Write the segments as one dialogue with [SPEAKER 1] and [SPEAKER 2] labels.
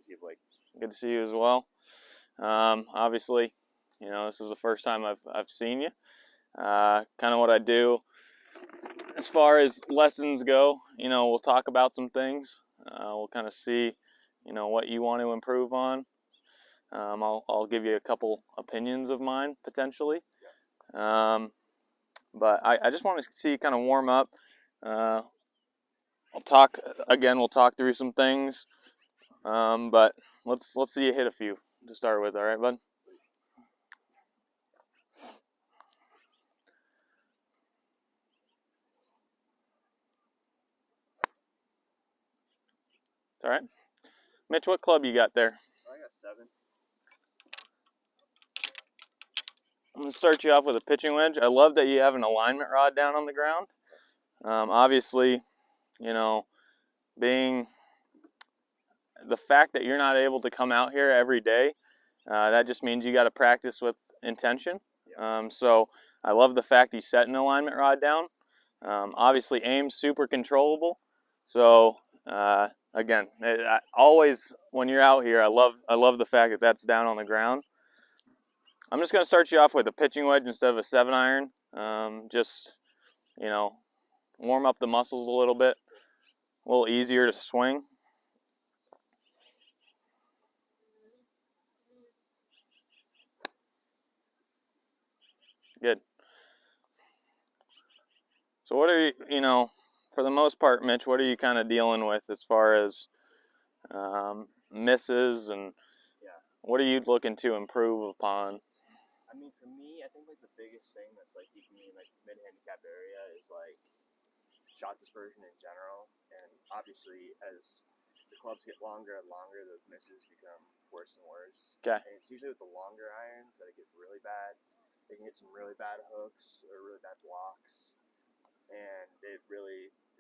[SPEAKER 1] see you, Blake.
[SPEAKER 2] Good to see you as well. Obviously, this is the first time I've seen you. Kind of what I do as far as lessons go. We'll talk about some things. We'll kind of see, what you want to improve on. I'll give you a couple opinions of mine potentially. But I just want to see you kind of warm up. We'll talk through some things. But let's see you hit a few to start with. All right, bud? All right. Mitch, what club you got there?
[SPEAKER 1] I got 7.
[SPEAKER 2] I'm going to start you off with a pitching wedge. I love that you have an alignment rod down on the ground. Obviously, being the fact that you're not able to come out here every day, that just means you got to practice with intention. So I love the fact you set an alignment rod down. Obviously, aim's super controllable. So again, always when you're out here, I love the fact that that's down on the ground. I'm just going to start you off with a pitching wedge instead of a 7-iron. Just, warm up the muscles a little bit. A little easier to swing. Good. So what are you, for the most part, Mitch, what are you kind of dealing with as far as misses, and what are you looking to improve upon?
[SPEAKER 1] I mean, for me, I think like the biggest thing that's like keeping me in like the mid-handicap area is like shot dispersion in general, and obviously as the clubs get longer and longer, those misses become worse and worse.
[SPEAKER 2] Okay.
[SPEAKER 1] And it's usually with the longer irons that it gets really bad. They can get some really bad hooks or really bad blocks, and it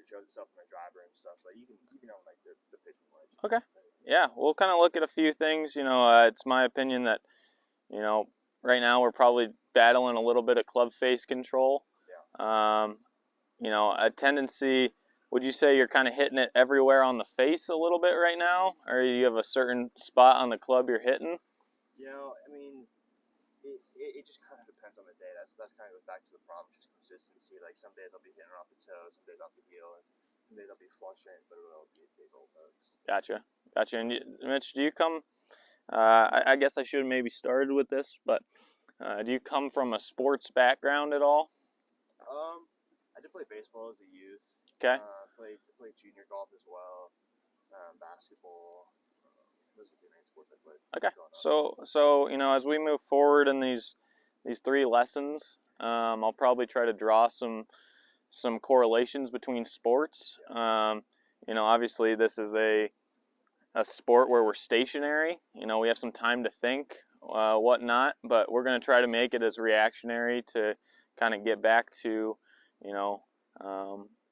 [SPEAKER 1] shows itself in the driver and stuff. Like you can own like the pitching wedge.
[SPEAKER 2] Okay. Yeah, we'll kind of look at a few things. It's my opinion that right now we're probably battling a little bit of club face control.
[SPEAKER 1] Yeah.
[SPEAKER 2] A tendency. Would you say you're kind of hitting it everywhere on the face a little bit right now, or you have a certain spot on the club you're hitting?
[SPEAKER 1] I mean, it just kind of depends on the day. That kind of goes back to the problem, just consistency. Like some days I'll be hitting it off the toe, some days off the heel, and some days I'll be flushing it, but it'll be a big old hooks.
[SPEAKER 2] Gotcha. And Mitch, do you come? I guess I should have maybe started with this, but do you come from a sports background at all?
[SPEAKER 1] I did play baseball as a youth.
[SPEAKER 2] Okay.
[SPEAKER 1] Played junior golf as well. Basketball. Those are the main sports I played.
[SPEAKER 2] Okay. So as we move forward in these 3 lessons, I'll probably try to draw some correlations between sports. Obviously this is a sport where we're stationary. We have some time to think, whatnot, but we're going to try to make it as reactionary to kind of get back to,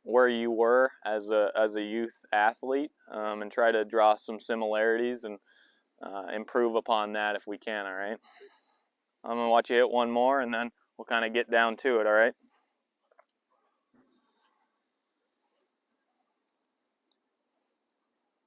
[SPEAKER 2] where you were as a youth athlete, and try to draw some similarities and improve upon that if we can. All right. I'm going to watch you hit one more, and then we'll kind of get down to it. All right.